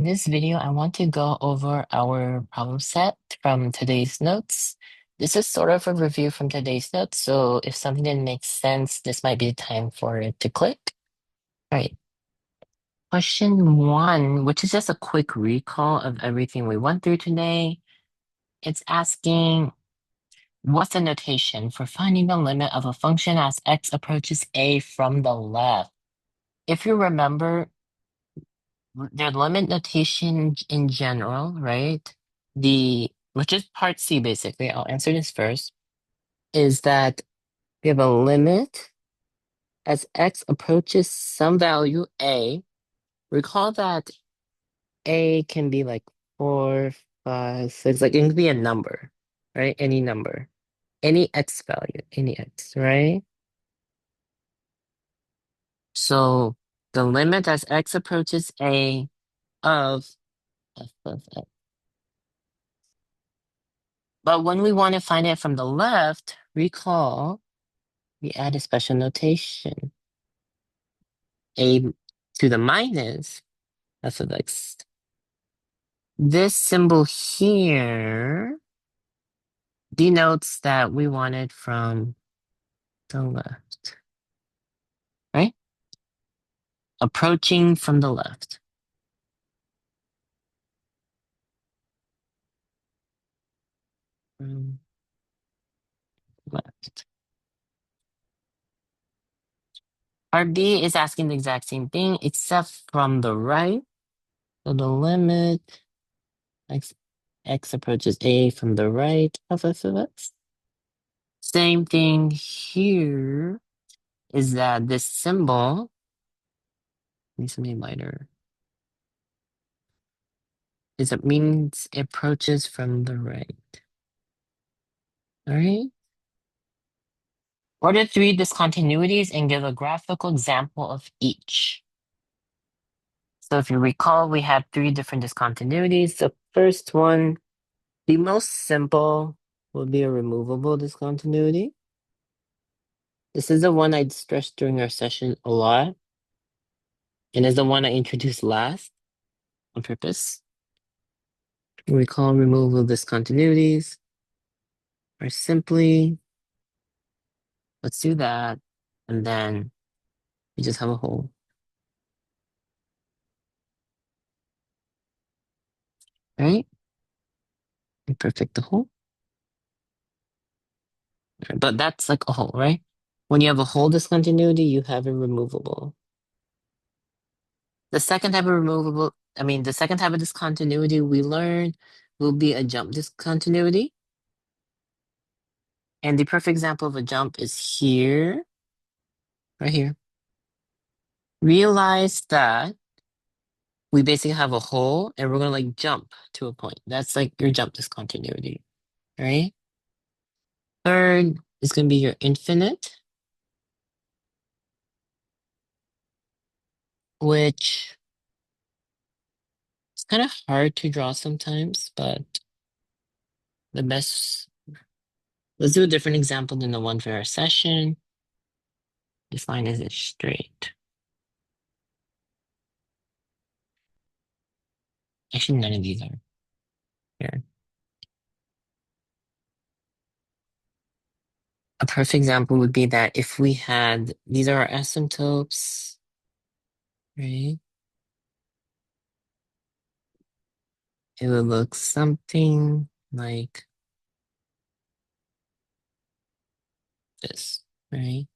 In this video, I want to go over our problem set from today's notes. This is sort of a review from today's notes, so if something didn't make sense, this might be the time for it to click. All right. Question 1, which is just a quick recall of everything we went through today. It's asking, what's the notation for finding the limit of a function as x approaches a from the left? If you remember, their limit notation in general, right? Which is part C basically, I'll answer this first, is that we have a limit as x approaches some value a. Recall that a can be like 4, 5, 6, like it can be a number, right? Any number, any x value, any x, right? So the limit as x approaches a of f of x. But when we want to find it from the left, recall we add a special notation. A to the minus f of x. This symbol here denotes that we want it from the left, right? Approaching from the left. From left. Part B is asking the exact same thing, except from the right. So the limit x approaches a from the right of f of x. Same thing here is that this symbol needs to be lighter. It means it approaches from the right. All right. Order 3 discontinuities and give a graphical example of each. So if you recall, we had 3 different discontinuities. The first one, the most simple, would be a removable discontinuity. This is the one I'd stressed during our session a lot, and is the one I introduced last on purpose. Recall removable discontinuities are simply, let's do that, and then we just have a hole. Right? Perfect the hole. But that's like a hole, right? When you have a hole discontinuity, you have a removable. The second type of the second type of discontinuity we learned will be a jump discontinuity. And the perfect example of a jump is here, right here. Realize that we basically have a hole and we're gonna like jump to a point. That's like your jump discontinuity, right? Third is gonna be your infinite, which is kind of hard to draw sometimes, but the best, let's do a different example than the one for our session. This line isn't straight. Actually, none of these are here. A perfect example would be that if we had, these are our asymptotes, right? It would look something like this, right?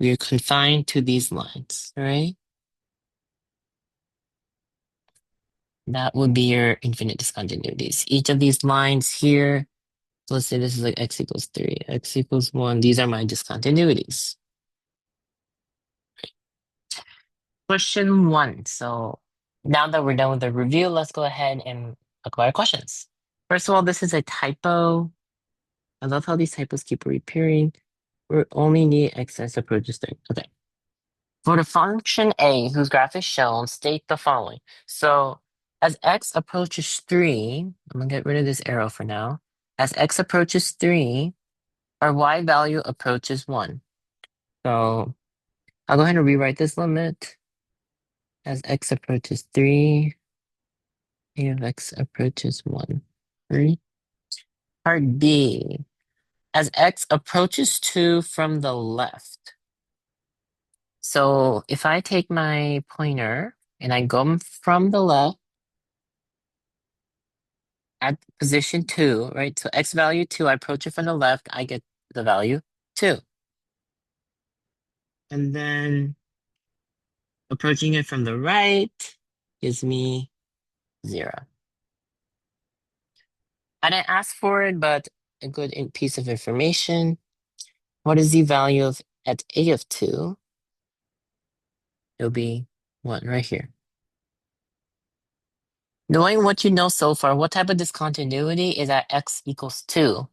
We are confined to these lines, right? That would be your infinite discontinuities. Each of these lines here, so let's say this is like x equals 3, x equals 1. These are my discontinuities. Question 1. So now that we're done with the review, let's go ahead and talk about our questions. First of all, this is a typo. I love how these typos keep reappearing. We only need x as approaches 3. Okay. For the function a, whose graph is shown, state the following. So as x approaches 3, I'm going to get rid of this arrow for now. As x approaches 3, our y value approaches 1. So I'll go ahead and rewrite this limit. As x approaches 3, A of x approaches 1. Right? Part B. As x approaches 2 from the left. So if I take my pointer and I go from the left at position 2, right? So x value 2, I approach it from the left, I get the value 2. And then approaching it from the right gives me 0. I didn't ask for it, but a good piece of information. What is the value of at a of 2? It'll be 1 right here. Knowing what you know so far, what type of discontinuity is at x equals 2?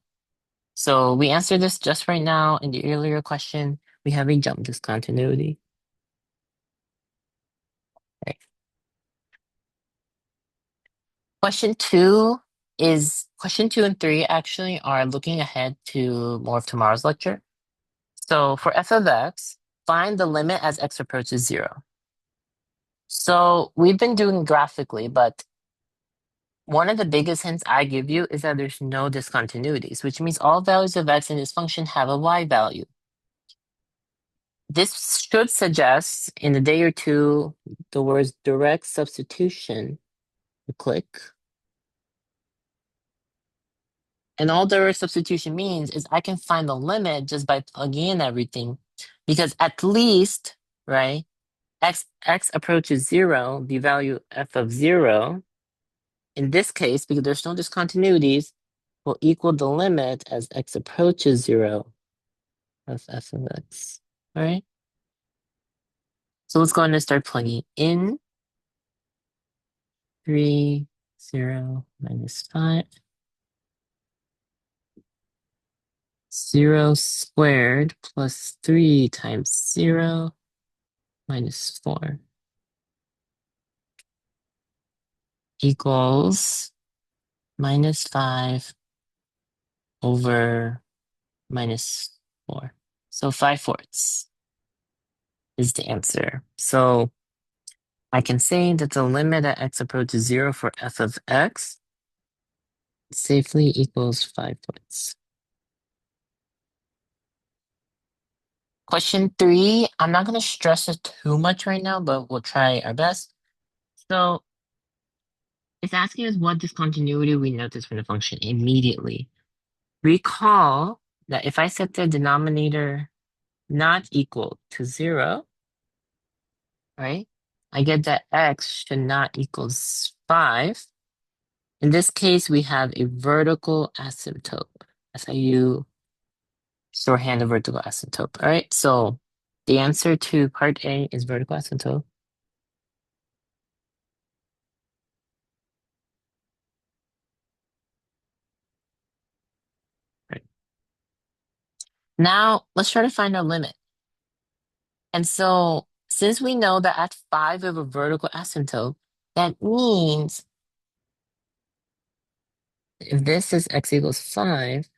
So we answered this just right now in the earlier question. We have a jump discontinuity. Right. Question 2 and 3 actually are looking ahead to more of tomorrow's lecture. So for f of x, find the limit as x approaches 0. So we've been doing graphically, but one of the biggest hints I give you is that there's no discontinuities, which means all values of x in this function have a y value. This should suggest in a day or two the words direct substitution. You click. And all direct substitution means is I can find the limit just by plugging in everything. Because at least, right, x approaches 0, the value f of 0, in this case, because there's no discontinuities, will equal the limit as x approaches 0 of f of x. All right? So let's go ahead and start plugging in. 3, 0, minus 5. 0 squared plus 3 times 0 minus 4 equals minus 5 over minus 4. So 5/4 is the answer. So I can say that the limit at x approaches 0 for f of x safely equals 5/4. Question 3, I'm not going to stress it too much right now, but we'll try our best. So it's asking us what discontinuity we notice from the function immediately. Recall that if I set the denominator not equal to 0, right, I get that x should not equal 5. In this case, we have a vertical asymptote. That's how you shorthand a vertical asymptote. All right, so the answer to part A is vertical asymptote. Right. Now, let's try to find our limit. And so, since we know that at 5 we have a vertical asymptote, that means if this is x equals 5,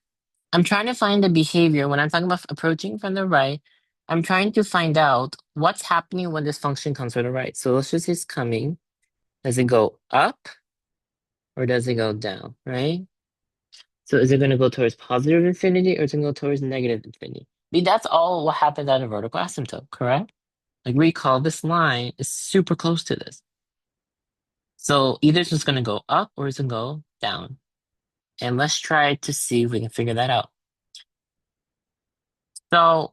I'm trying to find the behavior when I'm talking about approaching from the right. I'm trying to find out what's happening when this function comes from the right. So let's just say it's coming. Does it go up or does it go down, right? So is it going to go towards positive infinity or is it going to go towards negative infinity? That's all what happens at a vertical asymptote, correct? Like recall this line is super close to this. So either it's just going to go up or it's going to go down. And let's try to see if we can figure that out. So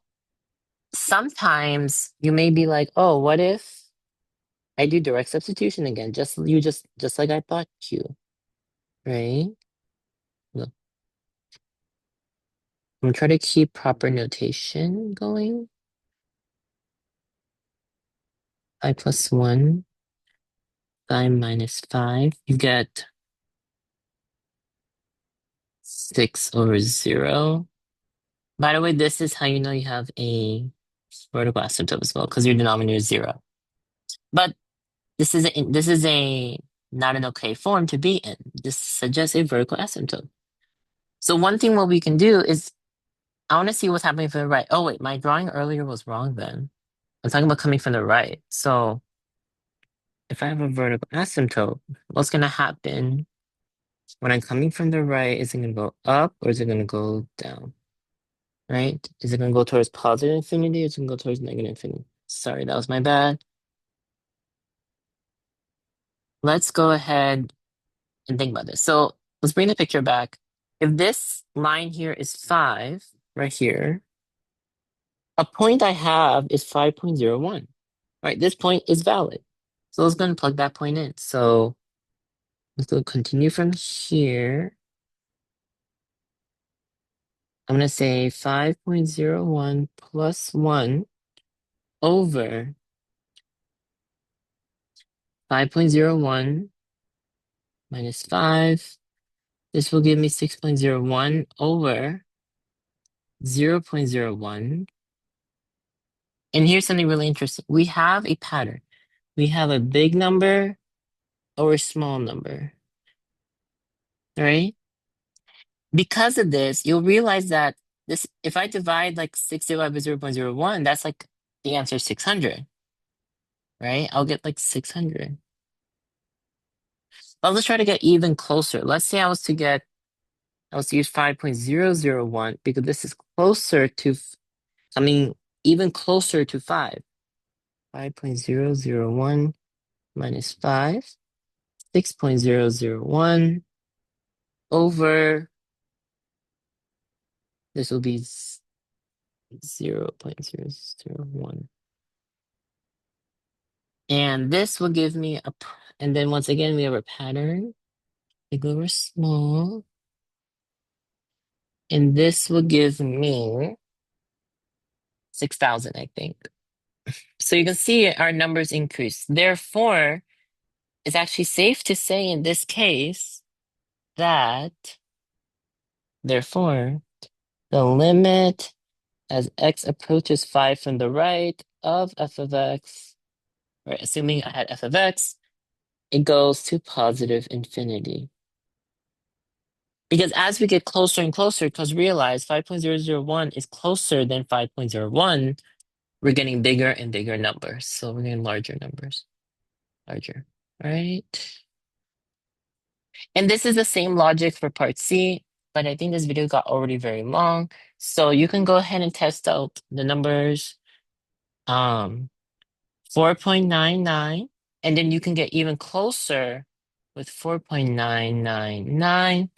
sometimes you may be like, oh, what if I do direct substitution again? Just like I thought you, right? Look, I'm gonna try to keep proper notation going. 5 plus 1, 5 minus 5. You get 6 over 0. By the way, this is how you know you have a vertical asymptote as well, because your denominator is 0. But this is a not an okay form to be in. This suggests a vertical asymptote. So one thing what we can do is I want to see what's happening from the right. Oh wait, my drawing earlier was wrong then. I'm talking about coming from the right. So if I have a vertical asymptote, what's gonna happen when I'm coming from the right? Is it gonna go up or is it gonna go down? Right? Is it gonna go towards positive infinity or is it gonna go towards negative infinity? Sorry, that was my bad. Let's go ahead and think about this. So let's bring the picture back. If this line here is 5, right here, a point I have is 5.01. Right? This point is valid. So let's go and plug that point in. So let's go continue from here. I'm going to say 5.01 plus 1 over 5.01 minus 5. This will give me 6.01 over 0.01. And here's something really interesting. We have a pattern. We have a big number or a small number, right? Because of this, you'll realize that this, if I divide like 6 divided by 0.01, that's like the answer is 600, right? I'll get like 600. But let's try to get even closer. Let's say I was to use 5.001 because this is closer to, I mean, even closer to 5. 5.001 minus 5, 6.001 over, this will be 0.001. And this will give me and then once again, we have a pattern, big over small. And this will give me 6,000, I think. So you can see our numbers increase. Therefore, it's actually safe to say in this case that, therefore, the limit as x approaches 5 from the right of f of x, right, assuming I had f of x, it goes to positive infinity. Because as we get closer and closer, because realize 5.001 is closer than 5.01, we're getting bigger and bigger numbers. So we're getting larger numbers, larger, right? And this is the same logic for part C, but I think this video got already very long. So you can go ahead and test out the numbers, 4.99, and then you can get even closer with 4.999.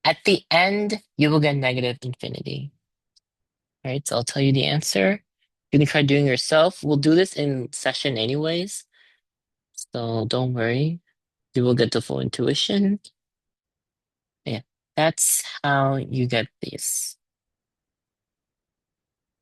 At the end, you will get negative infinity. Right, so I'll tell you the answer. You can try doing yourself. We'll do this in session anyways, so don't worry. You will get the full intuition. Yeah, that's how you get these.